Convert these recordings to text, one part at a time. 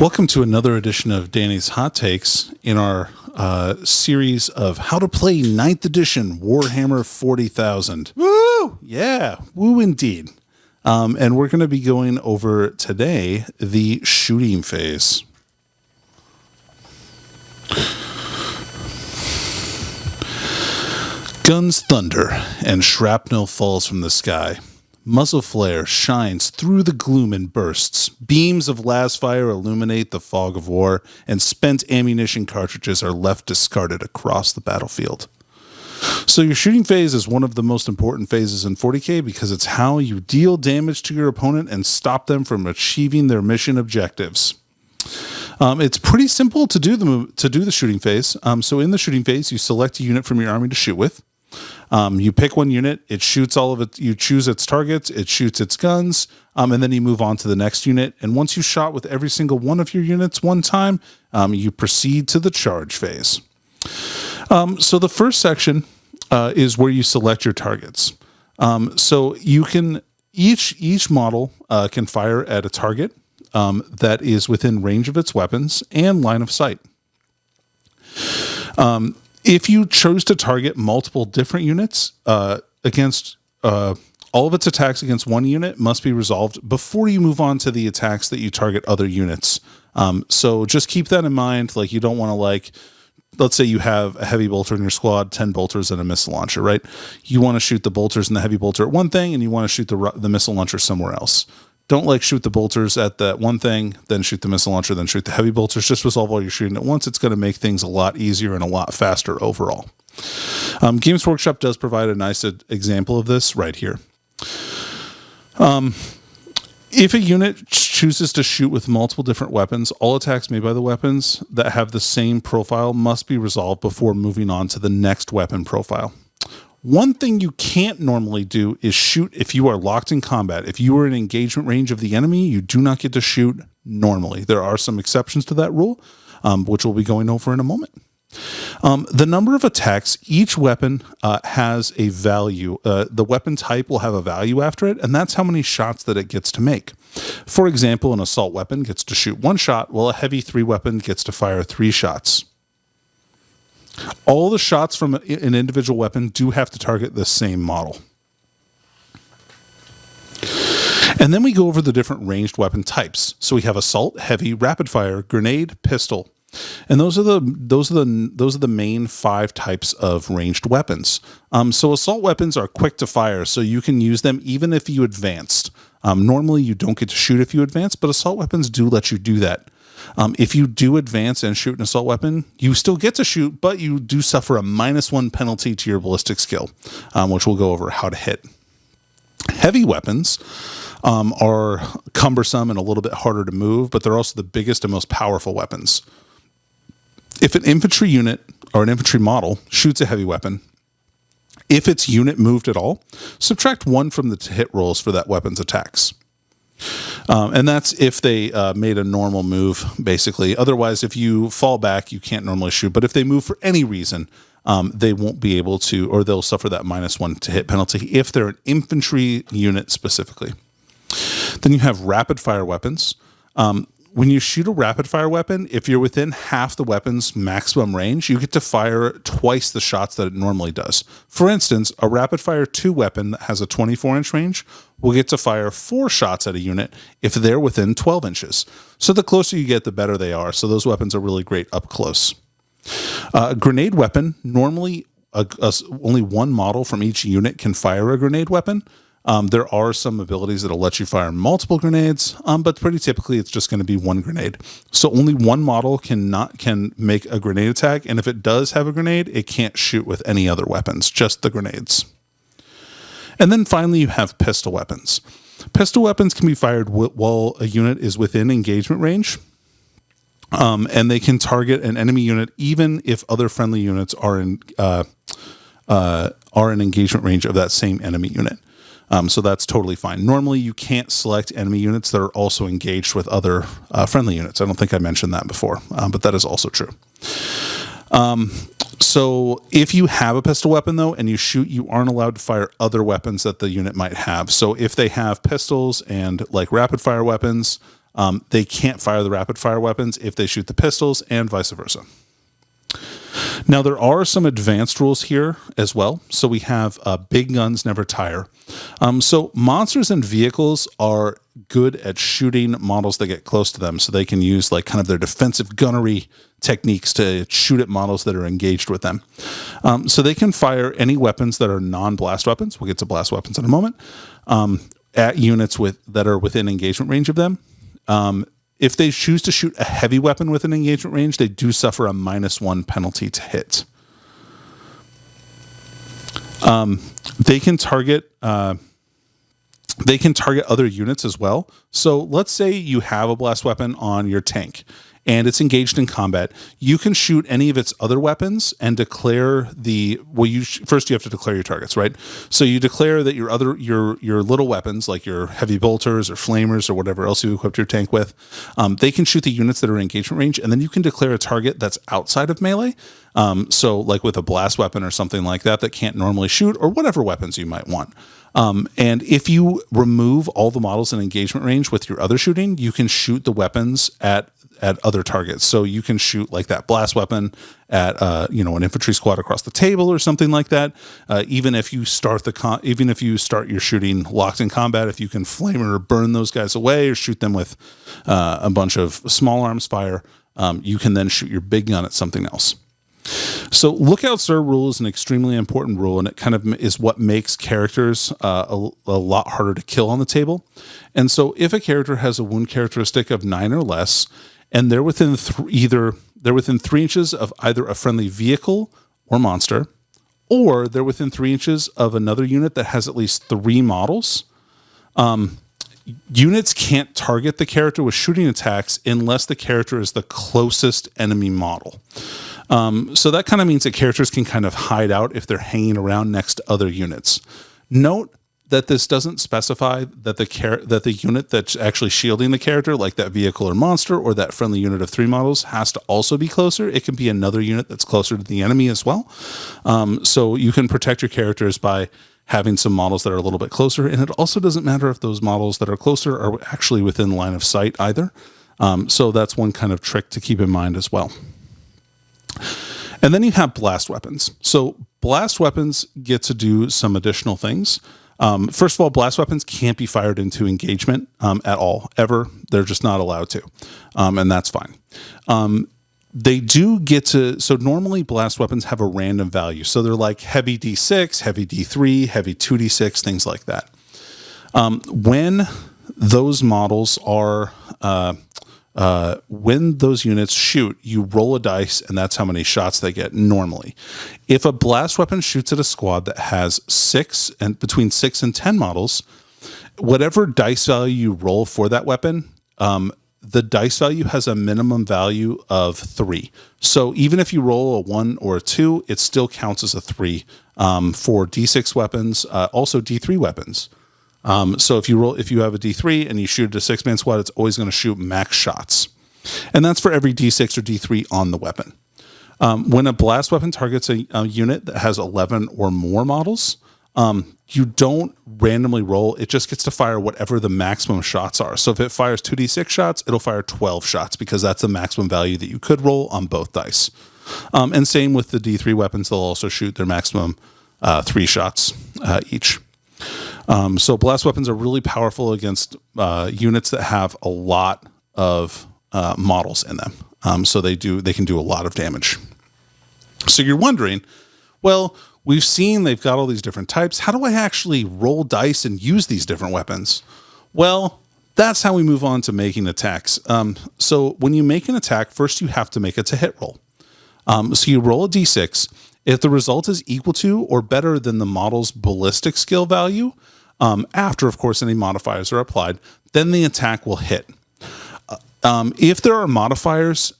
Welcome to another edition of Danny's Hot Takes in our series of how to play 9th edition Warhammer 40,000. Woo! Yeah, woo indeed. And we're going to be going over today the shooting phase. Guns thunder and shrapnel falls from the sky. Muzzle flare shines through the gloom and bursts. Beams of las fire illuminate the fog of war, and spent ammunition cartridges are left discarded across the battlefield. So your shooting phase is one of the most important phases in 40K because it's how you deal damage to your opponent and stop them from achieving their mission objectives. It's pretty simple to do the shooting phase. So in the shooting phase, you select a unit from your army to shoot with. You pick one unit, it shoots all of it, you choose its targets, it shoots its guns, and then you move on to the next unit. And once you shot with every single one of your units one time, you proceed to the charge phase. So the first section is where you select your targets. So you can, each model can fire at a target that is within range of its weapons and line of sight. If you chose to target multiple different units against all of its attacks against one unit must be resolved before you move on to the attacks that you target other units. So just keep that in mind. Like, you don't want to, let's say you have a heavy bolter in your squad, 10 bolters and a missile launcher, right? You want to shoot the bolters and the heavy bolter at one thing, and you want to shoot the missile launcher somewhere else. Don't shoot the bolters at that one thing, then shoot the missile launcher, then shoot the heavy bolters. Just resolve all your shooting at once. It's going to make things a lot easier and a lot faster overall. Games Workshop does provide a nice example of this right here. If a unit chooses to shoot with multiple different weapons, all attacks made by the weapons that have the same profile must be resolved before moving on to the next weapon profile. One thing you can't normally do is shoot if you are locked in combat. If you are in engagement range of the enemy, you do not get to shoot normally. There are some exceptions to that rule, which we'll be going over in a moment. The number of attacks, each weapon has a value. The weapon type will have a value after it, and that's how many shots that it gets to make. For example, an assault weapon gets to shoot 1 shot, while a heavy 3 weapon gets to fire 3 shots. All the shots from an individual weapon do have to target the same model. And then we go over the different ranged weapon types. So we have assault, heavy, rapid fire, grenade, pistol. And those are the main 5 types of ranged weapons. So assault weapons are quick to fire, so you can use them even if you advanced. Normally you don't get to shoot if you advance, but assault weapons do let you do that. If you do advance and shoot an assault weapon, you still get to shoot, but you do suffer a -1 penalty to your ballistic skill, which we'll go over how to hit. Heavy weapons are cumbersome and a little bit harder to move, but they're also the biggest and most powerful weapons. If an infantry unit or an infantry model shoots a heavy weapon, if its unit moved at all, subtract 1 from the hit rolls for that weapon's attacks. And that's if they made a normal move, basically. Otherwise, if you fall back, you can't normally shoot. But if they move for any reason, they won't be able to, or they'll suffer that -1 to hit penalty if they're an infantry unit specifically. Then you have rapid fire weapons. When you shoot a rapid fire weapon, if you're within half the weapon's maximum range, you get to fire twice the shots that it normally does. For instance, a rapid fire 2 weapon that has a 24-inch range will get to fire 4 shots at a unit if they're within 12 inches. So the closer you get, the better they are. So those weapons are really great up close. A grenade weapon, normally only one model from each unit can fire a grenade weapon. There are some abilities that'll let you fire multiple grenades, but pretty typically it's just going to be 1 grenade. So only one model can make a grenade attack, and if it does have a grenade, it can't shoot with any other weapons, just the grenades. And then finally you have pistol weapons. Pistol weapons can be fired while a unit is within engagement range, and they can target an enemy unit even if other friendly units are in engagement range of that same enemy unit. So that's totally fine. Normally, you can't select enemy units that are also engaged with other friendly units. I don't think I mentioned that before, but that is also true. So if you have a pistol weapon, though, and you shoot, you aren't allowed to fire other weapons that the unit might have. So if they have pistols and like rapid fire weapons, they can't fire the rapid fire weapons if they shoot the pistols, and vice versa. Now, there are some advanced rules here as well. So we have big guns never tire. So monsters and vehicles are good at shooting models that get close to them. So they can use like kind of their defensive gunnery techniques to shoot at models that are engaged with them. So they can fire any weapons that are non-blast weapons. We'll get to blast weapons in a moment. At units that are within engagement range of them. If they choose to shoot a heavy weapon within engagement range, they do suffer a -1 penalty to hit. They can target other units as well. So let's say you have a blast weapon on your tank and it's engaged in combat. You can shoot any of its other weapons and declare first you have to declare your targets, right? So you declare that your little weapons, like your heavy bolters or flamers or whatever else you equipped your tank with, they can shoot the units that are in engagement range, and then you can declare a target that's outside of melee. So like with a blast weapon or something like that can't normally shoot, or whatever weapons you might want. And if you remove all the models in engagement range with your other shooting, you can shoot the weapons at other targets. So you can shoot like that blast weapon at an infantry squad across the table or something like that. Even if you start your shooting locked in combat, if you can flame or burn those guys away or shoot them with a bunch of small arms fire, you can then shoot your big gun at something else. So Lookout Sir rule is an extremely important rule, and it kind of is what makes characters a lot harder to kill on the table. And so if a character has a wound characteristic of 9 or less, and they're within 3 inches of either a friendly vehicle or monster, or they're within 3 inches of another unit that has at least 3 models, units can't target the character with shooting attacks unless the character is the closest enemy model. So that kind of means that characters can kind of hide out if they're hanging around next to other units. Note that this doesn't specify that the unit that's actually shielding the character, like that vehicle or monster or that friendly unit of 3 models, has to also be closer. It can be another unit that's closer to the enemy as well. So you can protect your characters by having some models that are a little bit closer. And it also doesn't matter if those models that are closer are actually within line of sight either. So that's one kind of trick to keep in mind as well. And then you have blast weapons. So blast weapons get to do some additional things. First of all, blast weapons can't be fired into engagement at all, ever. They're just not allowed to. And that's fine. They do get to, so normally blast weapons have a random value. So they're like heavy D6, heavy D3, heavy 2D6, things like that. When those models are, when those units shoot, you roll a dice, and that's how many shots they get normally. If a blast weapon shoots at a squad that has between 6 and 10 models, whatever dice value you roll for that weapon, the dice value has a minimum value of 3. So even if you roll a 1 or a 2, it still counts as a 3 for D6 weapons, also D3 weapons. So if you have a D3 and you shoot a 6-man squad, it's always going to shoot max shots. And that's for every D6 or D3 on the weapon. When a blast weapon targets a unit that has 11 or more models, you don't randomly roll. It just gets to fire whatever the maximum shots are. So if it fires 2D6 shots, it'll fire 12 shots because that's the maximum value that you could roll on both dice. And same with the D3 weapons. They'll also shoot their maximum 3 shots each. So blast weapons are really powerful against units that have a lot of models in them. So they can do a lot of damage. So you're wondering, well, we've seen they've got all these different types. How do I actually roll dice and use these different weapons? Well, that's how we move on to making attacks. So when you make an attack, first you have to make it to hit roll. So you roll a d6. If the result is equal to or better than the model's ballistic skill value, after, of course, any modifiers are applied, then the attack will hit. If there are modifiers,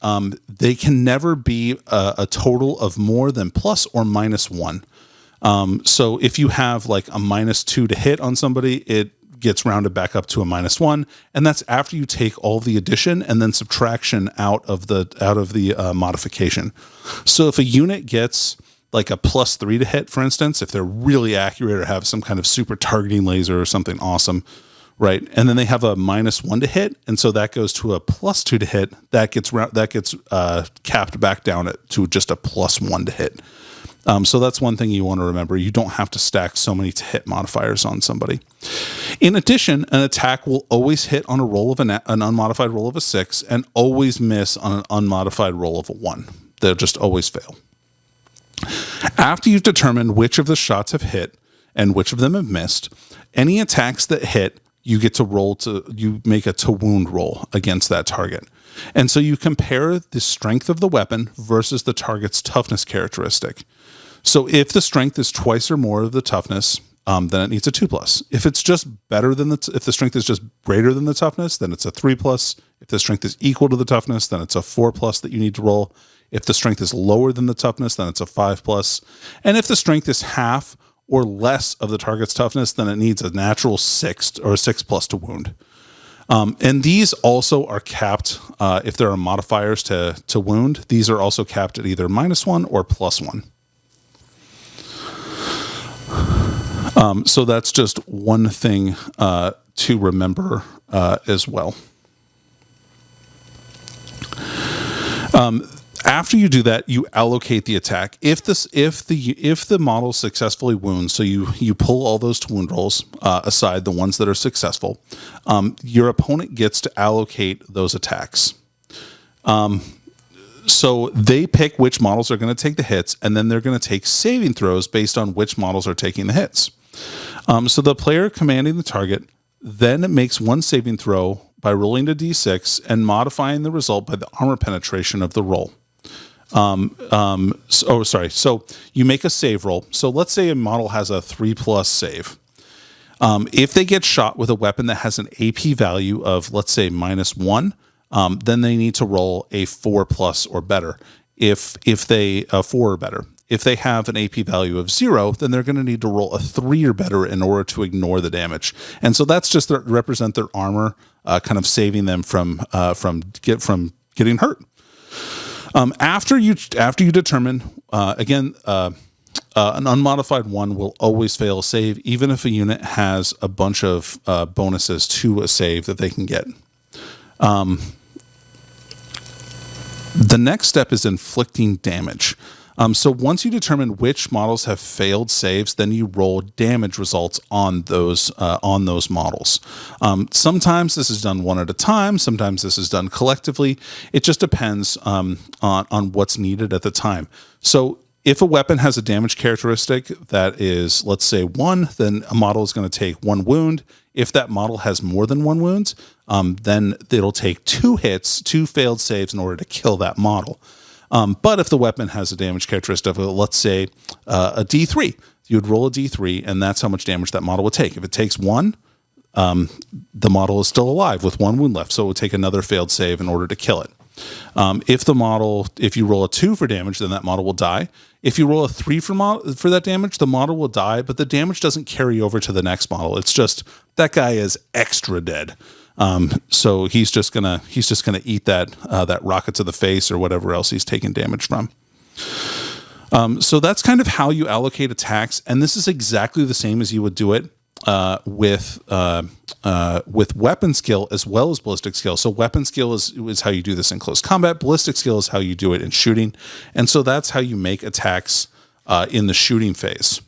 they can never be a total of more than plus or minus 1. So if you have like a -2 to hit on somebody, it gets rounded back up to a -1, and that's after you take all the addition and then subtraction out of the modification. So if a unit gets like a +3 to hit, for instance, if they're really accurate or have some kind of super targeting laser or something awesome, right? And then they have a -1 to hit, and so that goes to a +2 to hit. That gets capped back down to just a +1 to hit. So that's one thing you want to remember. You don't have to stack so many to hit modifiers on somebody. In addition, an attack will always hit on a roll of an unmodified roll of a 6 and always miss on an unmodified roll of a 1. They'll just always fail. After you've determined which of the shots have hit and which of them have missed, any attacks that hit, you make a to wound roll against that target. And so you compare the strength of the weapon versus the target's toughness characteristic. So if the strength is twice or more of the toughness, then it needs a 2+. If it's just if the strength is just greater than the toughness, then it's a 3+. If the strength is equal to the toughness, then it's a 4+ that you need to roll. If the strength is lower than the toughness, then it's a 5+. And if the strength is half or less of the target's toughness, then it needs a natural 6 or a 6+ to wound. And these also are capped if there are modifiers to wound. These are also capped at either -1 or +1. So that's just one thing to remember as well. After you do that, you allocate the attack. If the model successfully wounds, so you pull all those to wound rolls aside, the ones that are successful, your opponent gets to allocate those attacks. So they pick which models are going to take the hits, and then they're going to take saving throws based on which models are taking the hits. So the player commanding the target then makes one saving throw by rolling a d6 and modifying the result by the armor penetration of the roll. So you make a save roll. So let's say a model has a 3+ save. If they get shot with a weapon that has an AP value of, let's say, -1, then they need to roll a 4+ or better. If they 4 or better. If they have an AP value of 0, then they're going to need to roll a 3 or better in order to ignore the damage. And so that's just to represent their armor, kind of saving them from getting hurt. After you determine, again, an unmodified 1 will always fail a save, even if a unit has a bunch of bonuses to a save that they can get. The next step is inflicting damage. So once you determine which models have failed saves, then you roll damage results on those models. Sometimes this is done one at a time. Sometimes this is done collectively. It just depends on what's needed at the time. So if a weapon has a damage characteristic that is, let's say, 1, then a model is going to take 1 wound. If that model has more than 1 wound, then it'll take 2 hits, 2 failed saves in order to kill that model. But if the weapon has a damage characteristic of, let's say, a D3, you would roll a D3, and that's how much damage that model would take. If it takes 1, the model is still alive with 1 wound left, so it would take another failed save in order to kill it. If you roll a 2 for damage, then that model will die. If you roll a 3 for that damage, the model will die, but the damage doesn't carry over to the next model. It's just that guy is extra dead. So he's just gonna eat that rocket to the face or whatever else he's taking damage from. So that's kind of how you allocate attacks, and this is exactly the same as you would do it with weapon skill as well as ballistic skill. So weapon skill is how you do this in close combat. Ballistic skill is how you do it in shooting, and so that's how you make attacks in the shooting phase.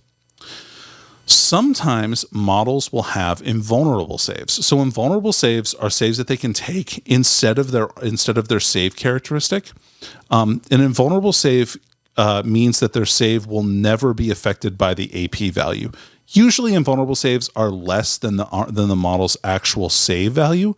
Sometimes models will have invulnerable saves. So invulnerable saves are saves that they can take instead of their save characteristic. An invulnerable save means that their save will never be affected by the AP value. Usually, invulnerable saves are less than the model's actual save value.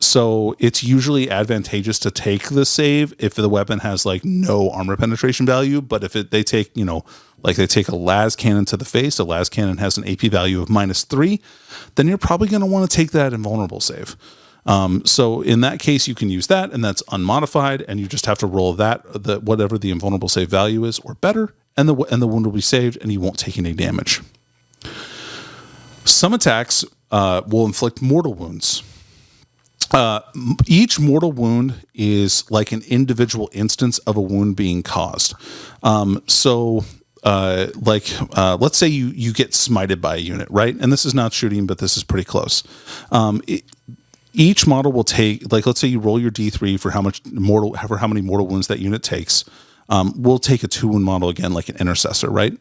So it's usually advantageous to take the save if the weapon has like no armor penetration value. But if they take a las cannon to the face, a las cannon has an AP value of -3, then you're probably going to want to take that invulnerable save. So in that case, you can use that, and that's unmodified, and you just have to roll whatever the invulnerable save value is or better, and the wound will be saved, and you won't take any damage. Some attacks will inflict mortal wounds. Each mortal wound is like an individual instance of a wound being caused. So let's say you get smited by a unit, right? And this is not shooting, but this is pretty close. Each model will take, like, let's say you roll your D3 for how many mortal wounds that unit takes. We'll take a 2-wound model again, like an intercessor, right?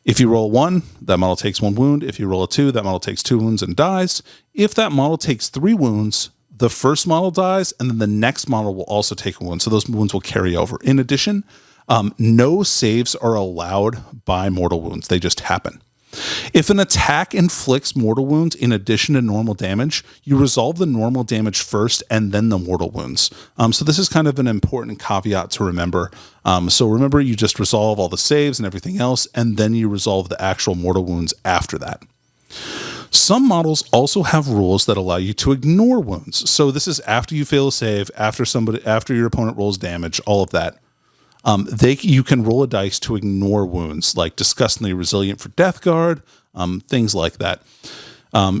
If you roll 1, that model takes 1 wound. If you roll a 2, that model takes 2 wounds and dies. If that model takes 3 wounds, the first model dies, and then the next model will also take a wound. So those wounds will carry over. In addition, no saves are allowed by mortal wounds. They just happen. If an attack inflicts mortal wounds in addition to normal damage, you resolve the normal damage first and then the mortal wounds. So this is kind of an important caveat to remember. So remember, you just resolve all the saves and everything else, and then you resolve the actual mortal wounds after that. Some models also have rules that allow you to ignore wounds. So this is after you fail a save, after your opponent rolls damage, all of that. You can roll a dice to ignore wounds, like Disgustingly Resilient for Death Guard, things like that.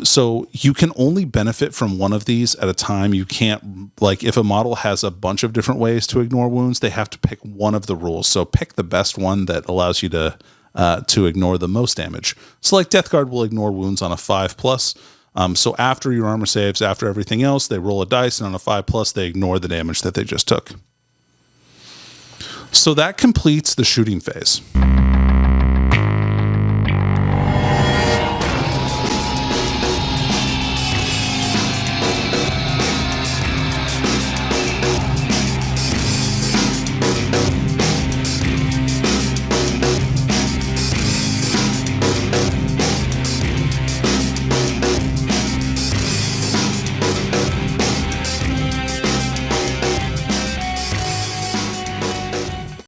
So you can only benefit from one of these at a time. You can't, like, if a model has a bunch of different ways to ignore wounds, they have to pick one of the rules. So pick the best one that allows you to ignore the most damage. So like Death Guard will ignore wounds on a 5+. So after your armor saves, after everything else, they roll a dice, and on a 5+, they ignore the damage that they just took. So that completes the shooting phase.